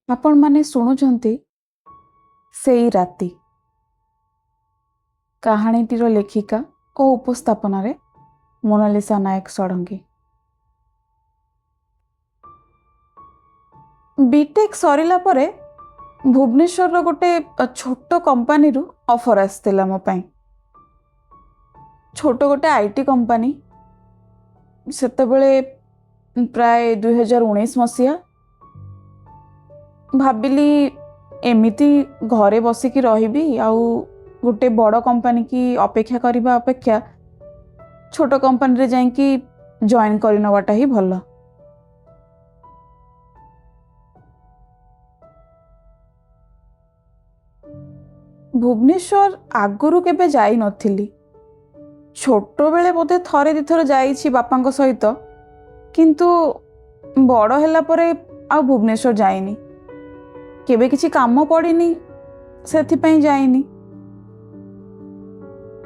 आपण माने शुणुचंती सेई राति कहानीटीर लेखिका और उपस्थापन मोनालिसा नायक षडंगी। बीटेक सरिला परे भुवनेश्वर गोटे छोट कंपानी रु ऑफर आसला मो पाई। छोट गोटे आईटी कंपानी सेतेबेले प्राय 2019 मसीहा। भाविली एमिति घरे बसिकी रही आउ गोटे बड़ कंपानी की अपेक्षा करने अपेक्षा छोट कंपानी रे जाइकी जॉइन करनवाटा ही भल। भुवनेश्वर आगुरु केबे जाई नथिली। छोट बेले बोधे थरे दिथर जाइछि बापांको सहित, किंतु बड़ हैला परे आ भुवनेश्वर जाइनी। केबे किछि काम पड़िनी सेथिपई जाइनी।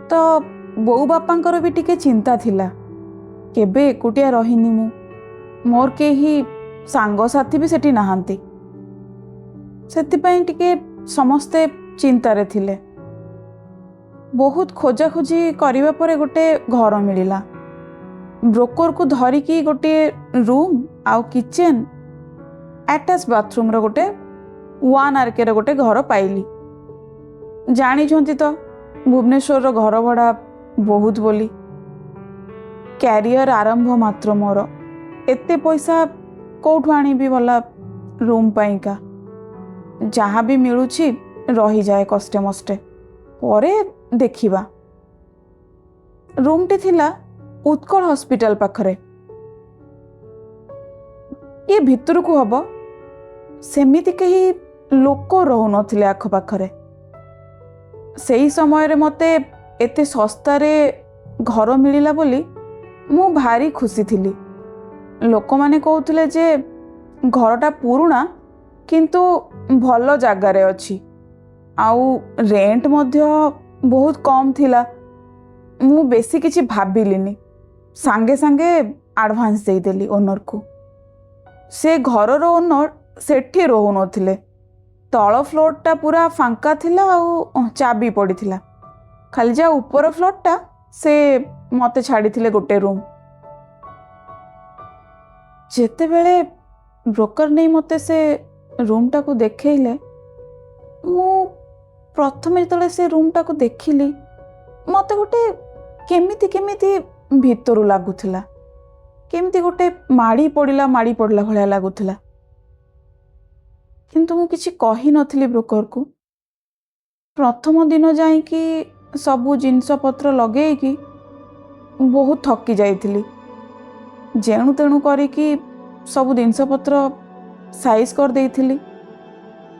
तो बो बापांकर भी टिके चिंता थिला, केबे एकुटिया रहिनी मु, मोर केही सांग साथी भी सेठी नाहांती। सेथिपई टिके समस्ते चिंतारे थिले। बहुत खोजा खोजी करिबा परे गोटे घर मिलिला। ब्रोकर को धरिकी गोटे रूम आउ किचन अटैच बाथरूम रो गोटे 1 आरके रो गोटे घर पाइली। जानी छंती तो भुवनेश्वर रो घर भड़ा बहुत बोली। कैरियर आरंभ मात्र मोर एते पैसा कोठु आनिबी भला रूम पाइका। जहाँ भी मिलुछि रही जाए कष्टे मष्टे, परे देखिबा। रूम टी थिला उत्कल हॉस्पिटल पाखरे। ये भितर को हबो सेमिति कही लोक रहु नथिले आख पाखरे। सेही समय रे मते एते सस्ता रे घर मिलिला बोली मु भारी खुशी थिली। लोक माने कहउथिले जे घरटा पुरुणा किंतु भल जगार रे अछि आउ रेंट मध्य बहुत कम थिला। मु बेसी किछि भाबिलिनी, सांगे सांगे एडवांस दे देली ओनर को। से घर रो ओनर सेठी रहु नथिले। तळ फ्लोर टा पूरा फांका थिला आउ चाबी पड़ी थिला। खाली जा ऊपर फ्लोर टा से मते छाड़ी थिले गोटे रूम। जेते बेले ब्रोकर नहीं मते से रूम टा को देखैले, मु प्रथमे तले से रूम टा को देखिली मते गोटे केमिति केमिति भीतरु लागुथिला। केमिति गोटे माड़ी पड़िला भलिया लागुथिला। किंतु मु किछि कहि नथिली ब्रोकर को। प्रथम दिन जाई कि सबु जिनस पत्र लगेई कि बहुत थकी जाइथिली। जेणु तेणु करी कि सबु जिनस पत्र साइज कर देइथिली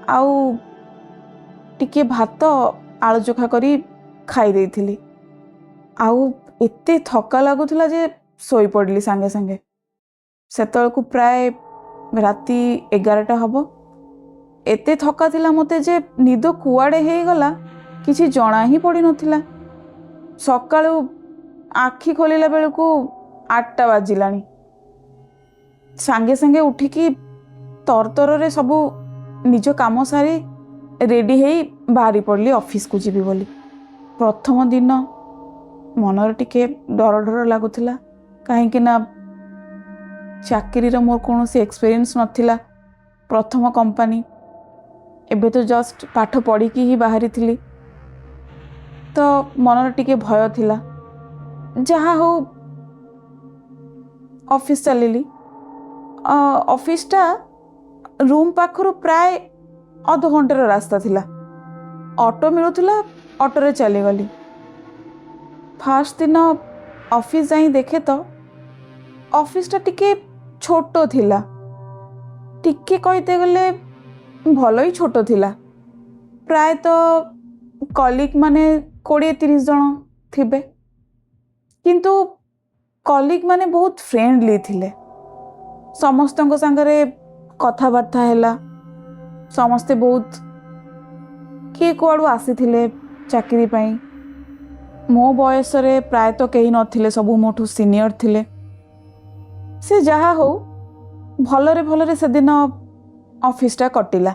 आउ टिके भात आलू चोखा करी खाई देइथिली। आउ एते थका लागुथिला जे सोई पड़ली सांगे सांगे। सेतल को प्राय राती 11टा हबो। एते थका थिला मते जे निद कुआड़े हे गला किछि जणा ही पड़ी नथिला। सकाळु आखी खोलिला बेलकू 8टा बाजिलानी। सांगे सांगे उठिकी तरतर रे सबु निज काम सारी रेडी हेई बाहरी पड़ली ऑफिस को जीवी बोली। प्रथम दिन मनर टिके डर डर लागुथिला, कहीं ना चाकरी रो मोर कोनोसी एक्सपीरियंस नथिला। प्रथम कंपनी एबे तो जस्ट पाठ पढ़ी की ही बाहरी थिली। तो मनर टिके भय थिला। जहाँ हो ऑफिस चलिली। ऑफिस टा रूम पाखरु प्राय अध घंटे रास्ता थिला। ऑटो मिलुथिला, ऑटो रे चली गली। फास्ट दिन ऑफिस जाई देखे तो ऑफिस टा टिके छोटो थिला। टिके कहते गले भल ही छोटो थिला। प्राय तो कलीग माने 20-30 जन थिबे, किंतु कलीग माने बहुत फ्रेंडली थिले। समस्तଙ୍କ संगरे कथाबार्ता हैला। समस्ते बहुत किए कुआड़ू आसी थिले चाकरी पाई। मो बयस रे प्राय तो कहीं नथिले, सबू मोठू सीनियर थिले। से जहा हो भलरे भलरे से दिन ଅଫିସଟା କଟିଲା।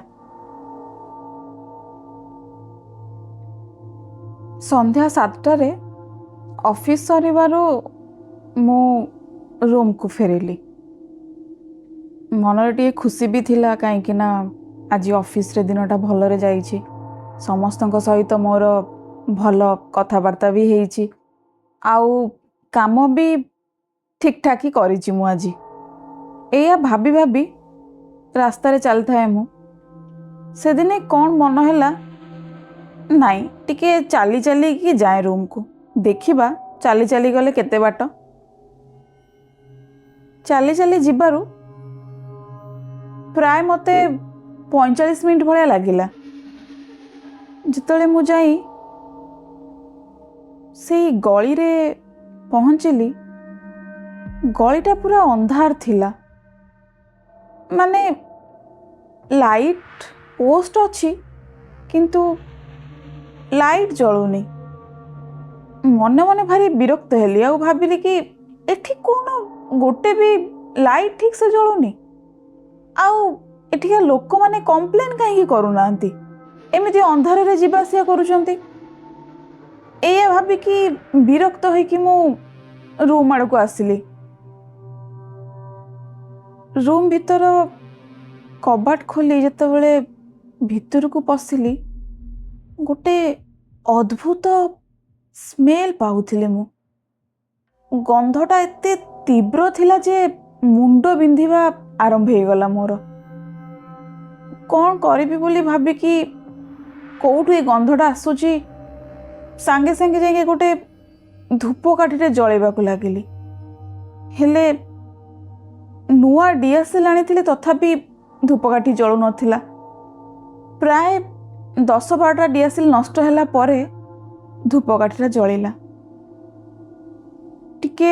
ସନ୍ଧ୍ୟା 7টাରେ ଅଫିସ ସରିବାରୁ ମୁଁ ରୁମ୍କୁ ଫେରିଲି। ମନରେ ଟିକେ ଖୁସି ବି ଥିଲା, କାହିଁକି ନା ଆଜି ଅଫିସରେ ଦିନଟା ଭଲରେ ଯାଇଛି। ସମସ୍ତଙ୍କ ସହିତ ମୋର ଭଲ କଥାବାର୍ତ୍ତା ବି ହେଇଛି, ଆଉ କାମ ବି ଠିକ୍ଠାକ୍ ହିଁ କରିଛି ମୁଁ ଆଜି। ଏଇଆ ଭାବି ଭାବି ରାସ୍ତାରେ ଚାଲିଥାଏ ମୁଁ। ସେଦିନେ କ'ଣ ମନ ହେଲା, ନାଇଁ ଟିକେ ଚାଲି ଚାଲିକି ଯାଏ ରୁମ୍କୁ, ଦେଖିବା ଚାଲି ଚାଲି ଗଲେ କେତେ ବାଟ। ଚାଲି ଚାଲି ଯିବାରୁ ପ୍ରାୟ ମୋତେ 45 ମିନିଟ୍ ଭଳିଆ ଲାଗିଲା। ଯେତେବେଳେ ମୁଁ ଯାଇ ସେଇ ଗଳିରେ ପହଞ୍ଚିଲି, ଗଳିଟା ପୁରା ଅନ୍ଧାର ଥିଲା। ମାନେ ଲାଇଟ୍ ପୋଷ୍ଟ ଅଛି, କିନ୍ତୁ ଲାଇଟ୍ ଜଳୁନି। ମନେ ମନେ ଭାରି ବିରକ୍ତ ହେଲି, ଆଉ ଭାବିଲି କି ଏଠି କ'ଣ ଗୋଟେ ବି ଲାଇଟ୍ ଠିକ୍ ସେ ଜଳୁନି, ଆଉ ଏଠିକା ଲୋକମାନେ କମ୍ପ୍ଲେନ୍ କାହିଁକି କରୁନାହାନ୍ତି, ଏମିତି ଅନ୍ଧାରରେ ଯିବା ଆସିବା କରୁଛନ୍ତି। ଏଇଆ ଭାବିକି ବିରକ୍ତ ହୋଇକି ମୁଁ ରୁମ୍ ଆଡ଼କୁ ଆସିଲି। ରୁମ୍ ଭିତର କବାଟ ଖୋଲି ଯେତେବେଳେ ଭିତରକୁ ପଶିଲି, ଗୋଟେ ଅଦ୍ଭୁତ ସ୍ମେଲ୍ ପାଉଥିଲି ମୁଁ। ଗନ୍ଧଟା ଏତେ ତୀବ୍ର ଥିଲା ଯେ ମୁଣ୍ଡ ବିନ୍ଧିବା ଆରମ୍ଭ ହେଇଗଲା ମୋର। କ'ଣ କରିବି ବୋଲି ଭାବିକି କେଉଁଠୁ ଏ ଗନ୍ଧଟା ଆସୁଛି, ସାଙ୍ଗେ ସାଙ୍ଗେ ଯାଇକି ଗୋଟେ ଧୂପକାଠିଟେ ଜଳେଇବାକୁ ଲାଗିଲି। ହେଲେ ନୂଆ ଡିଆସିଲ୍ ଆଣିଥିଲି, ତଥାପି ଧୂପକାଠି ଜଳୁନଥିଲା। ପ୍ରାୟ 10-12ଟା ଡିଆସିଲ୍ ନଷ୍ଟ ହେଲା ପରେ ଧୂପକାଠିଟା ଜଳିଲା। ଟିକେ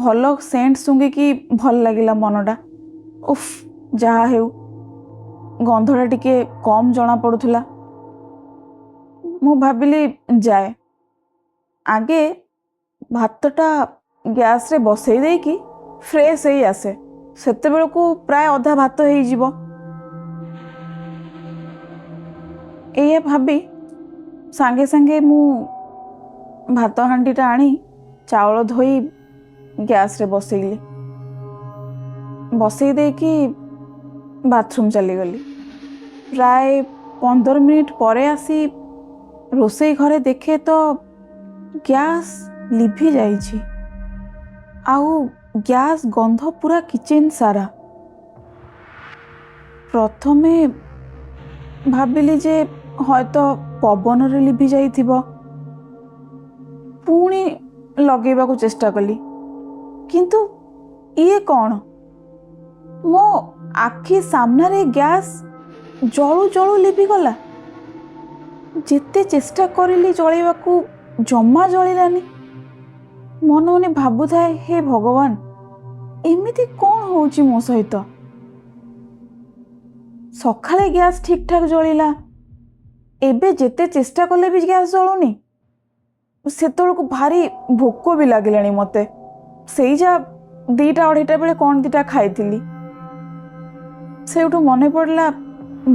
ଭଲ ସେଣ୍ଟ ଶୁଙ୍ଘିକି ଭଲ ଲାଗିଲା ମନଟା। ଉଫ୍, ଯାହା ହେଉ ଗନ୍ଧଟା ଟିକେ କମ୍ ଜଣାପଡ଼ୁଥିଲା। ମୁଁ ଭାବିଲି ଯାଏ ଆଗେ ଭାତଟା ଗ୍ୟାସରେ ବସେଇ ଦେଇକି ଫ୍ରେଶ୍ ହେଇ ଆସେ, ସେତେବେଳକୁ ପ୍ରାୟ ଅଧା ଭାତ ହେଇଯିବ। ଏଇଆ ଭାବି ସାଙ୍ଗେ ସାଙ୍ଗେ ମୁଁ ଭାତ ହାଣ୍ଡିଟା ଆଣି ଚାଉଳ ଧୋଇ ଗ୍ୟାସରେ ବସେଇଲି। ବସେଇ ଦେଇକି ବାଥରୁମ୍ ଚାଲିଗଲି। ପ୍ରାୟ 15 ମିନିଟ୍ ପରେ ଆସି ରୋଷେଇ ଘରେ ଦେଖେ ତ ଗ୍ୟାସ୍ ଲିଭି ଯାଇଛି, ଆଉ ଗ୍ୟାସ୍ ଗନ୍ଧ ପୁରା କିଚେନ୍ ସାରା। ପ୍ରଥମେ ଭାବିଲି ଯେ ହয়তো ପବନରେ ଲିଭି ଯାଇଥିବ। ପୁଣି ଲଗେଇବାକୁ ଚେଷ୍ଟା କଲି, କିନ୍ତୁ ଇଏ କ'ଣ, ମୋ ଆଖି ସାମ୍ନାରେ ଗ୍ୟାସ୍ ଜଳୁ ଜଳୁ ଲିଭିଗଲା। ଯେତେ ଚେଷ୍ଟା କରିଲି ଜଳେଇବାକୁ, ଜମା ଜଳିଲାନି। ମନେ ମନେ ଭାବୁଥାଏ, ହେ ଭଗବାନ, ଏମିତି କ'ଣ ହେଉଛି ମୋ ସହିତ। ସକାଳେ ଗ୍ୟାସ୍ ଠିକ୍ଠାକ୍ ଜଳିଲା, ଏବେ ଯେତେ ଚେଷ୍ଟା କଲେ ବି ଗ୍ୟାସ୍ ଜଳୁନି। ସେତେବେଳକୁ ଭାରି ଭୋକ ବି ଲାଗିଲାଣି ମୋତେ। ସେଇ ଯା 2ଟା-2:30ଟା ବେଳେ କ'ଣ ଦିଟା ଖାଇଥିଲି। ସେଇଠୁ ମନେ ପଡ଼ିଲା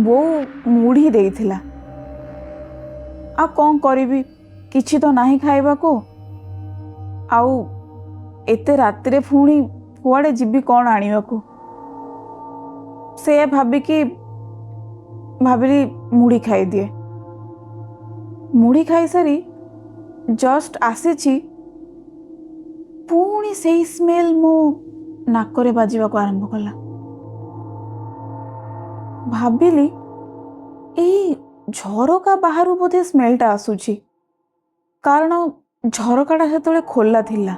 ବୋଉ ମୁଢ଼ି ଦେଇଥିଲା। ଆଉ କ'ଣ କରିବି, କିଛି ତ ନାହିଁ ଖାଇବାକୁ। ଆଉ ଏତେ ରାତିରେ ପୁଣି କୁଆଡ଼େ ଯିବି କ'ଣ ଆଣିବାକୁ। ସେଇଆ ଭାବିକି ଭାବିଲି ମୁଢ଼ି ଖାଇଦିଏ। ମୁଢ଼ି ଖାଇସାରି ଜଷ୍ଟ ଆସିଛି, ପୁଣି ସେଇ ସ୍ମେଲ୍ ମୋ ନାକରେ ବାଜିବାକୁ ଆରମ୍ଭ କଲା। ଭାବିଲି ଏଇ ଝରକା ବାହାରୁ ବୋଧେ ସ୍ମେଲ୍ଟା ଆସୁଛି, କାରଣ ଝରକାଟା ସେତେବେଳେ ଖୋଲା ଥିଲା।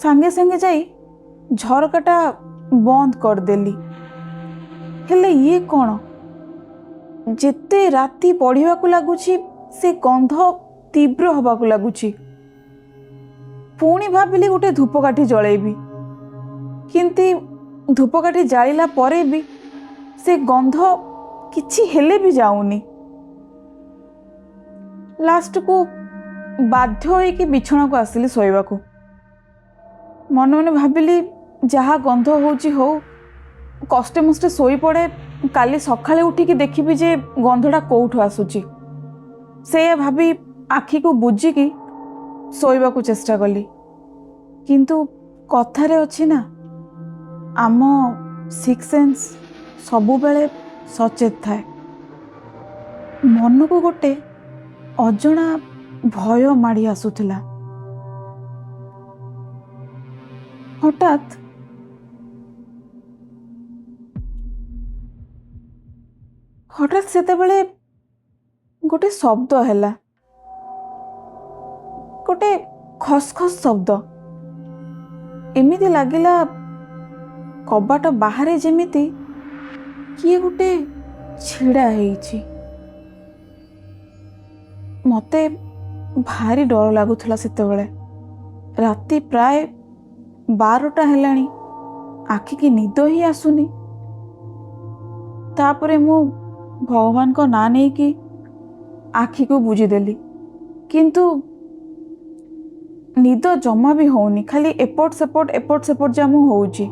ସାଙ୍ଗେ ସାଙ୍ଗେ ଯାଇ ଝରକାଟା ବନ୍ଦ କରିଦେଲି। ହେଲେ ଇଏ କ'ଣ, ଯେତେ ରାତି ବଢ଼ିବାକୁ ଲାଗୁଛି ସେ ଗନ୍ଧ ତୀବ୍ର ହେବାକୁ ଲାଗୁଛି। ପୁଣି ଭାବିଲି ଗୋଟେ ଧୂପକାଠି ଜଳେଇବି, କିନ୍ତୁ ଧୂପକାଠି ଜାଳିଲା ପରେ ବି ସେ ଗନ୍ଧ କିଛି ହେଲେ ବି ଯାଉନି। ଲାଷ୍ଟକୁ ବାଧ୍ୟ ହୋଇକି ବିଛଣାକୁ ଆସିଲି ଶୋଇବାକୁ। ମନେ ମନେ ଭାବିଲି ଯାହା ଗନ୍ଧ ହେଉଛି ହଉ, कष्टे मष्टे शोई पड़े काली सकाळे उठिकी देखिबी जे गंधटा कोठु आसुची से भाभी आखि को बुझिकी शोइबाकू चेष्टा कली किंतु कथारे अछि ना आम सिक्स सेंस सबु बेले सचेत थाए मन को गोटे अजଣା भय माड़ी आसुथिला हठात हठात सेतेबेले गोटे शब्द हैला गोटे खसखस शब्द एमिति लागिला कबाट बाहरे जेमिति किए गोटे छिड़ा हेइछि मते भारी डर लागुथला सेतेबेले राति प्राय 12टा हेलाणी आखि की निद ही आसुनी तापरे मु भगवान को ना नहीं कि आखि को बुझीदेली किंतु निद जमा भी होनी खाली एपट सेपट जामु होउची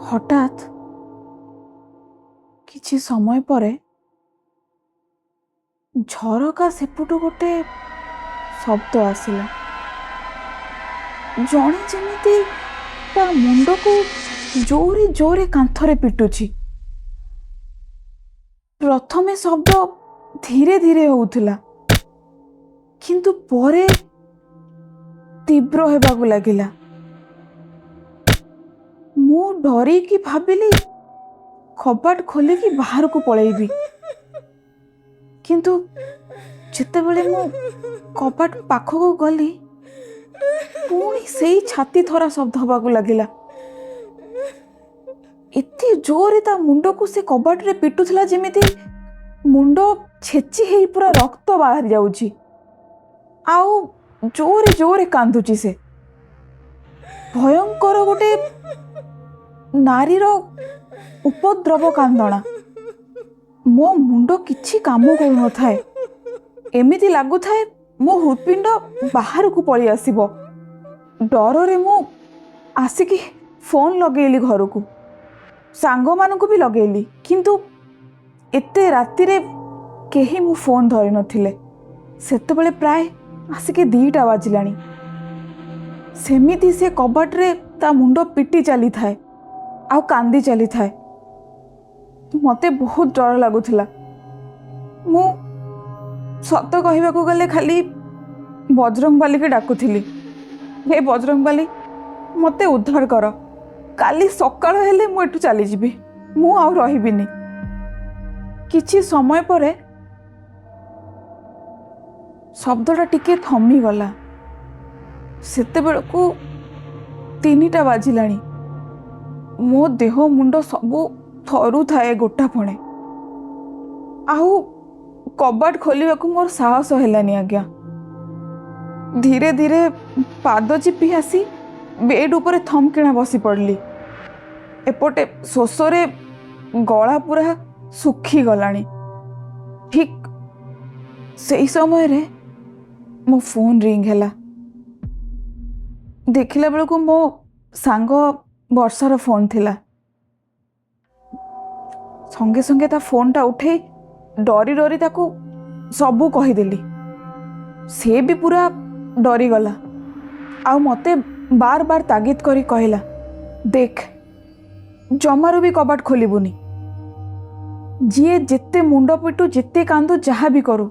हठात किछि समय परे झरका सेपटू गोटे शब्द आसिला जणे जेमिति ता मुंड को जोरे जोरे कांथरे पिटुची प्रथमे शब्द धीरे धीरे होउथिला किंतु परे तीव्र हेबाकू लागिला मु डरी की भाबिली कबाट खोली की बाहर को पळेबी किंतु जेतेबेले मु कबाट पाखको गली पुणी सेई छाती थरा शब्द हबाकू लागिला एते जोरे ता मुंड को से कबाट रे पिटुथला जेमिति मुंड छेची हेई पूरा रक्त बाहर जाउची आउ जोरे जोरे कांदुची से भयंकर गोटे नारीर उपद्रव कांदना मो मुंड किछि काम करू न थाए एमिति लागु थाए मो हृदपिंड बाहर को पळी आसीबो डर रे मु आसिकी फोन लगेली घर को सांग मानक भी लगेली किंतु एते राति रे केही मु फोन धरि नथिले सेतेबेले प्राय आसिके 2टा बाजिलाणी सेमिति से कबाट रे ता मुंड पिटी चली थाए आउ कांदी चली थाए मते बहुत डर लागुथिला मु सत कहबाकू गले खाली बजरंगबाली के डाकुथिली हे बजरंगबाली मते उद्धार कर काली सकाळ हेले मु एठू चली जिबी मु आउ रहिबिनी किछि समय परे शब्दटा टिके थमी गला सेते बेलकू 3टा बाजिलाणी मो देह मुंड सबू थरू थाए गोटा पणे आउ कबाट खोलिबाकू मोर साहस हेलानी आज्ञा धीरे धीरे पाद चिपी आसी बेड उपरे थमकिणा बसी पड़ली एपटे शोषरे गला पूरा सुखी गलानी ठीक से समय रे मो फोन रिंग हैला देखिला बेलकू मो सांग वर्षार फोन थिला संगे संगे ता फोन टा उठे डरी डरी ताकू सबू कहीदेली से भी पूरा डरी गला आउ मते बार बार तागिद करी कहला देख जमारू भी कबाट खोलिबुनी जीए जेते मुंड पिटू जेते कांदू जहा भी करू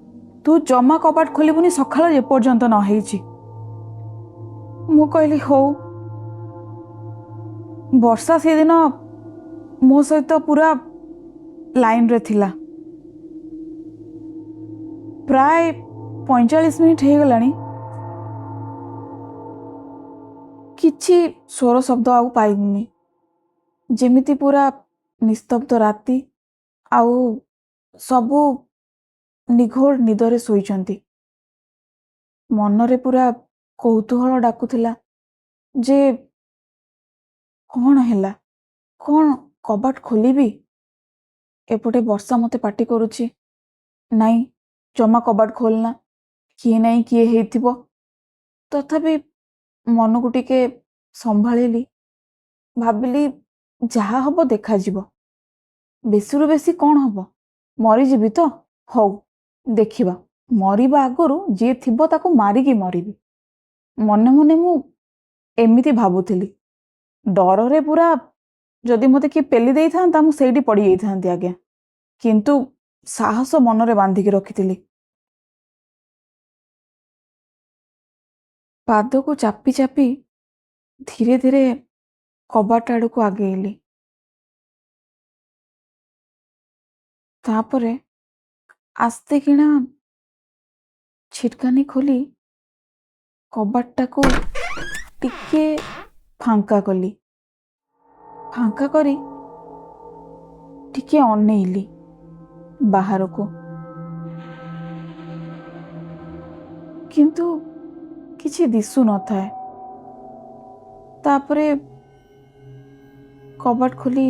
तू जमा कबाट खोलिबुनी सकाळ जे पर्यंत न हेइची मु कहली हो वर्षा से दिन मो सहित पूरा लाइन रे थिला प्राय 45 मिनिट हो गलानी किछि स्वर शब्द आउ पाइनी जेमिति पूरा निस्तब्ध राति आउ सबू निघोड़ निदरे शोइचंती मनरे पूरा कौतूहल डाकुथिला जे कौन हैला कौन कबाट खोलिबी एपटे वर्षा मते पाटी करुछि नाई जमा कबाट खोलना किए नाई किए हेइथिबो तथापि मन को टिके संभाळिली भाबिली ଯାହା ହବ ଦେଖାଯିବ। ବେଶୀରୁ ବେଶୀ କ'ଣ ହବ? ମରିଯିବି ତ? ହଉ ଦେଖିବା। ମରିବା ଆଗରୁ ଯିଏ ଥିବ ତାକୁ ମାରିକି ମରିବି। ମନେ ମନେ ମୁଁ ଏମିତି ଭାବୁଥିଲି। ଡରରେ ପୁରା ଯଦି ମୋତେ କିଏ ପେଲି ଦେଇଥାନ୍ତା ମୁଁ ସେଇଠି ପଡ଼ିଯାଇଥାନ୍ତି ଆଜ୍ଞା। କିନ୍ତୁ ସାହସ ମନରେ ବାନ୍ଧିକି ରଖିଥିଲି। ପାଦକୁ ଚାପି ଚାପି ଧୀରେ ଧୀରେ କବାଟ ଆଡ଼କୁ ଆଗେଇଲି। ତାପରେ ଆସ୍ତେ କିଣା ଛିଟକାନି ଖୋଲି କବାଟଟାକୁ ଟିକେ ଫାଙ୍କା କଲି। ଫାଙ୍କା କରି ଟିକେ ଅନେଇଲି ବାହାରକୁ, କିନ୍ତୁ କିଛି ଦିଶୁ ନଥାଏ। ତାପରେ କବାଟ ଖୋଲି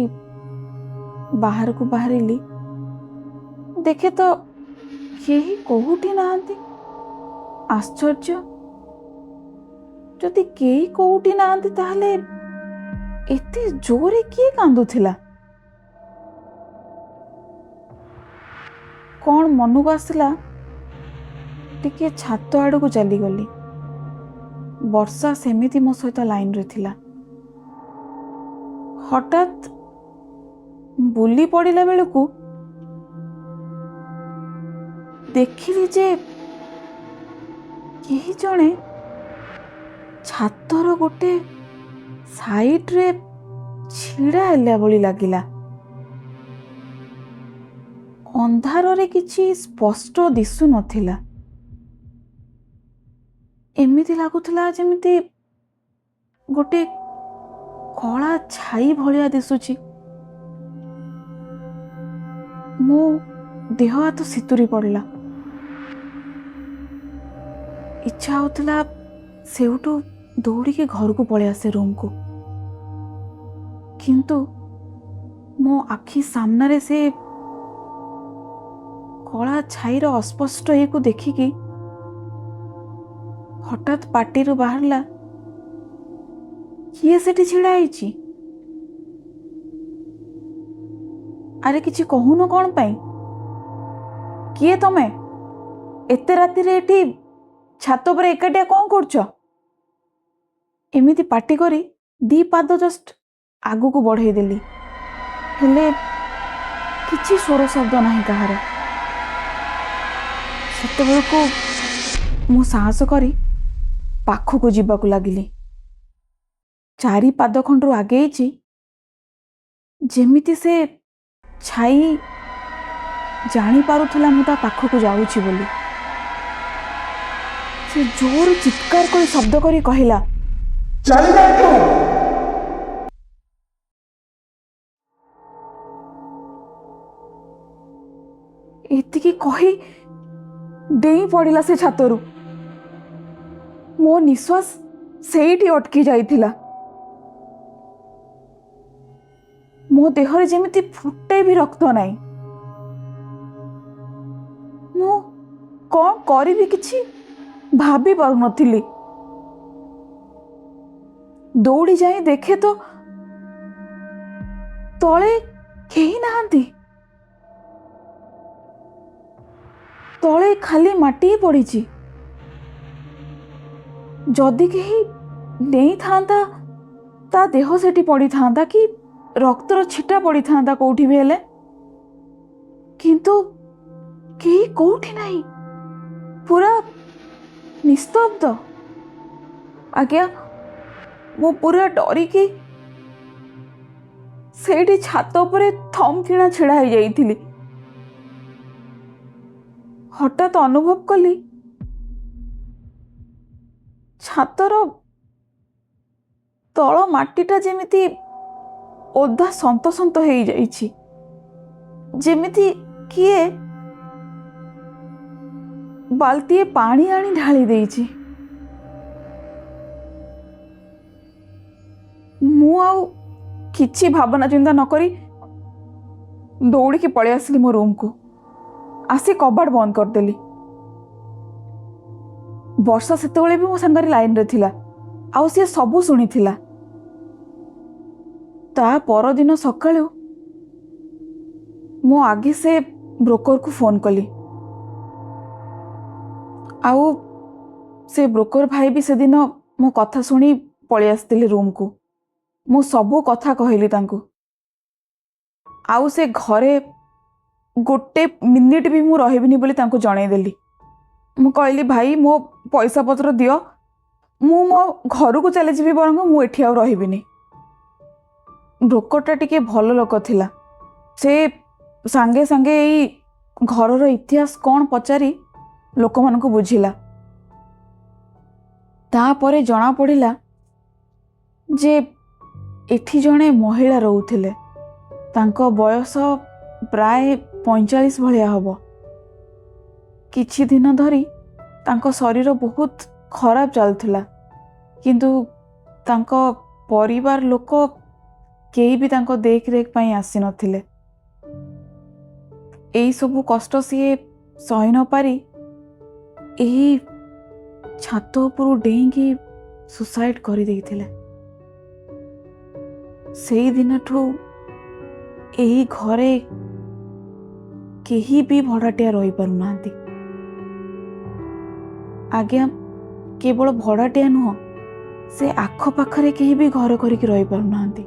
ବାହାରକୁ ବାହାରିଲି। ଦେଖେ ତ କେହି କୋଉଠି ନାହାନ୍ତି। ଆଶ୍ଚର୍ଯ୍ୟ, ଯଦି କେହି କୋଉଠି ନାହାନ୍ତି ତାହେଲେ ଏତେ ଜୋରେ କିଏ କାନ୍ଦୁଥିଲା? କ'ଣ ମନକୁ ଆସିଲା, ଟିକେ ଛାତ ଆଡ଼କୁ ଚାଲିଗଲି। ବର୍ଷା ସେମିତି ମୋ ସହିତ ଲାଇନରେ ଥିଲା। ହଠାତ୍ ବୁଲି ପଡ଼ିଲା ବେଳକୁ ଦେଖିଲି ଯେ କେହି ଜଣେ ଛାତର ଗୋଟେ ସାଇଡରେ ଛିଡ଼ା ହେଲା ଭଳି ଲାଗିଲା। ଅନ୍ଧାରରେ କିଛି ସ୍ପଷ୍ଟ ଦିଶୁ ନଥିଲା। ଏମିତି ଲାଗୁଥିଲା ଯେମିତି ଗୋଟେ କଳା ଛାଇ ଭଳିଆ ଦିଶୁଛି। ମୋ ଦେହ ହାତ ଶୀତୁରି ପଡ଼ିଲା। ଇଚ୍ଛା ହଉଥିଲା ସେଇଠୁ ଦୌଡ଼ିକି ଘରକୁ ପଳେଇ ଆସେ ରୁମକୁ। କିନ୍ତୁ ମୋ ଆଖି ସାମ୍ନାରେ ସେ କଳା ଛାଇର ଅସ୍ପଷ୍ଟ ଇଏକୁ ଦେଖିକି ହଠାତ୍ ପାଟିରୁ ବାହାରିଲା, କିଏ ସେଠି ଛିଡ଼ା ହେଇଛି? ଆରେ କିଛି କହୁନ କ'ଣ ପାଇଁ? କିଏ ତମେ? ଏତେ ରାତିରେ ଏଠି ଛାତ ଉପରେ ଏକାଟିଆ କ'ଣ କରୁଛ? ଏମିତି ପାଟି କରି 2 ପାଦ ଜଷ୍ଟ ଆଗକୁ ବଢ଼େଇ ଦେଲି, ହେଲେ କିଛି ସ୍ୱର ଶବ୍ଦ ନାହିଁ କାହାର। ସେତେବେଳକୁ ମୁଁ ସାହସ କରି ପାଖକୁ ଯିବାକୁ ଲାଗିଲି। 4 ପାଦ ଖଣ୍ଡରୁ ଆଗେଇଛି, ଯେମିତି ସେ ଛାଇ ଜାଣିପାରୁଥିଲା ମୁଁ ତା ପାଖକୁ ଯାଉଛି ବୋଲି। ସେ ଜୋର ଚିତ୍କାର କରି ଶବ୍ଦ କରି କହିଲା, ଏତିକି କହି ଡେଇଁ ପଡ଼ିଲା ସେ ଛାତରୁ। ମୋ ନିଶ୍ୱାସ ସେଇଠି ଅଟକି ଯାଇଥିଲା। ମୋ ଦେହରେ ଯେମିତି ଫୁଟେ ବି ରକ୍ତ ନାହିଁ। ମୁଁ କ'ଣ କରିବି କିଛି ଭାବି ପାରୁନଥିଲି। ଦୌଡ଼ି ଯାଇ ଦେଖେ ତ ତଳେ କେହି ନାହାନ୍ତି। ତଳେ ଖାଲି ମାଟି ପଡ଼ିଛି। ଯଦି କେହି ଡେଇଁଥାନ୍ତା ତା ଦେହ ସେଠି ପଡ଼ିଥାନ୍ତା କି ରକ୍ତର ଛିଟା ପଡ଼ିଥାନ୍ତା କୋଉଠି ବି ହେଲେ। କିନ୍ତୁ କେହି କୋଉଠି ନାହିଁ, ପୁରା ନିସ୍ତବ୍ଧ। ଆଜ୍ଞା, ମୁଁ ପୁରା ଡରିକି ସେଇଠି ଛାତ ଉପରେ ଥମ୍ କିଣା ଛିଡ଼ା ହେଇଯାଇଥିଲି। ହଠାତ୍ ଅନୁଭବ କଲି ଛାତର ତଳ ମାଟିଟା ଯେମିତି ଓଦା ସନ୍ତ ସନ୍ତ ହେଇଯାଇଛି, ଯେମିତି କିଏ ବାଲ୍ଟିଏ ପାଣି ଆଣି ଢାଳି ଦେଇଛି। ମୁଁ ଆଉ କିଛି ଭାବନା ଚିନ୍ତା ନକରି ଦୌଡ଼ିକି ପଳେଇ ଆସିଲି ମୋ ରୁମକୁ। ଆସି କବାଟ ବନ୍ଦ କରିଦେଲି। ବର୍ଷା ସେତେବେଳେ ବି ମୋ ସାଙ୍ଗରେ ଲାଇନରେ ଥିଲା, ଆଉ ସିଏ ସବୁ ଶୁଣିଥିଲା। ତା ପରଦିନ ସକାଳୁ ମୁଁ ଆଗେ ସେ ବ୍ରୋକରକୁ ଫୋନ୍ କଲି। ଆଉ ସେ ବ୍ରୋକର ଭାଇ ବି ସେଦିନ ମୋ କଥା ଶୁଣି ପଳେଇ ଆସିଥିଲେ ରୁମ୍କୁ। ମୁଁ ସବୁ କଥା କହିଲି ତାଙ୍କୁ। ଆଉ ସେ ଘରେ ଗୋଟେ ମିନିଟ୍ ବି ମୁଁ ରହିବିନି ବୋଲି ତାଙ୍କୁ ଜଣେଇଦେଲି। ମୁଁ କହିଲି ଭାଇ ମୋ ପଇସା ପତ୍ର ଦିଅ, ମୁଁ ମୋ ଘରକୁ ଚାଲିଯିବି, ବରଂ ମୁଁ ଏଠି ଆଉ ରହିବିନି। ବ୍ରୋକରଟା ଟିକେ ଭଲ ଲୋକ ଥିଲା। ସେ ସାଙ୍ଗେ ସାଙ୍ଗେ ଏଇ ଘରର ଇତିହାସ କ'ଣ ପଚାରି ଲୋକମାନଙ୍କୁ ବୁଝିଲା। ତାପରେ ଜଣାପଡ଼ିଲା ଯେ ଏଠି ଜଣେ ମହିଳା ରହୁଥିଲେ। ତାଙ୍କ ବୟସ ପ୍ରାୟ 45 ଭଳିଆ ହେବ। କିଛି ଦିନ ଧରି ତାଙ୍କ ଶରୀର ବହୁତ ଖରାପ ଚାଲୁଥିଲା, କିନ୍ତୁ ତାଙ୍କ ପରିବାର ଲୋକ କେହି ବି ତାଙ୍କ ଦେଖରେଖ ପାଇଁ ଆସିନଥିଲେ। ଏଇସବୁ କଷ୍ଟ ସିଏ ସହି ନ ପାରି ଏହି ଛାତ ଉପରୁ ଡେଇଁକି ସୁସାଇଡ୍ କରିଦେଇଥିଲେ। ସେଇ ଦିନଠୁ ଏହି ଘରେ କେହି ବି ଭଡ଼ାଟିଆ ରହିପାରୁନାହାନ୍ତି। ଆଜ୍ଞା, କେବଳ ଭଡ଼ାଟିଆ ନୁହଁ, ସେ ଆଖପାଖରେ କେହି ବି ଘର କରିକି ରହିପାରୁନାହାନ୍ତି।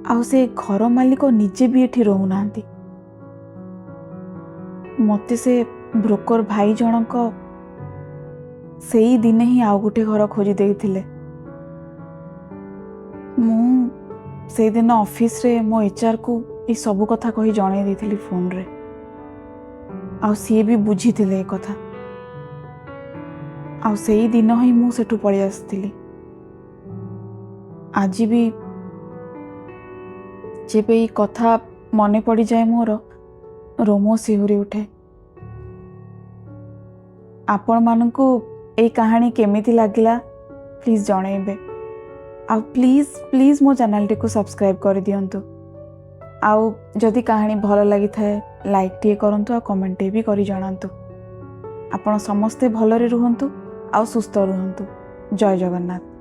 ଆଉ ସେ ଘର ମାଲିକ ନିଜେ ବି ଏଠି ରହୁନାହାନ୍ତି। ମୋତେ ସେ ବ୍ରୋକର ଭାଇ ଜଣଙ୍କ ସେଇ ଦିନେ ହିଁ ଆଉ ଗୋଟେ ଘର ଖୋଜି ଦେଇଥିଲେ। ମୁଁ ସେଇଦିନ ଅଫିସରେ ମୋ HR-କୁ ଏ ସବୁ କଥା କହି ଜଣେଇ ଦେଇଥିଲି ଫୋନରେ। ଆଉ ସିଏ ବି ବୁଝିଥିଲେ ଏ କଥା। ଆଉ ସେଇ ଦିନ ହିଁ ମୁଁ ସେଠୁ ପଳେଇ ଆସିଥିଲି। ଆଜି ବି ଯେବେ ଏଇ କଥା ମନେ ପଡ଼ିଯାଏ ମୋର ରୋମ ଶିହୁରି ଉଠେ। ଆପଣମାନଙ୍କୁ ଏଇ କାହାଣୀ କେମିତି ଲାଗିଲା ପ୍ଲିଜ୍ ଜଣେଇବେ। ଆଉ ପ୍ଲିଜ୍ ମୋ ଚ୍ୟାନେଲଟିକୁ ସବସ୍କ୍ରାଇବ୍ କରିଦିଅନ୍ତୁ। ଆଉ ଯଦି କାହାଣୀ ଭଲ ଲାଗିଥାଏ ଲାଇକ୍ ଟିକେ କରନ୍ତୁ, ଆଉ କମେଣ୍ଟ ବି କରି ଜଣାନ୍ତୁ। ଆପଣ ସମସ୍ତେ ଭଲରେ ରୁହନ୍ତୁ ଆଉ ସୁସ୍ଥ ରୁହନ୍ତୁ। ଜୟ ଜଗନ୍ନାଥ।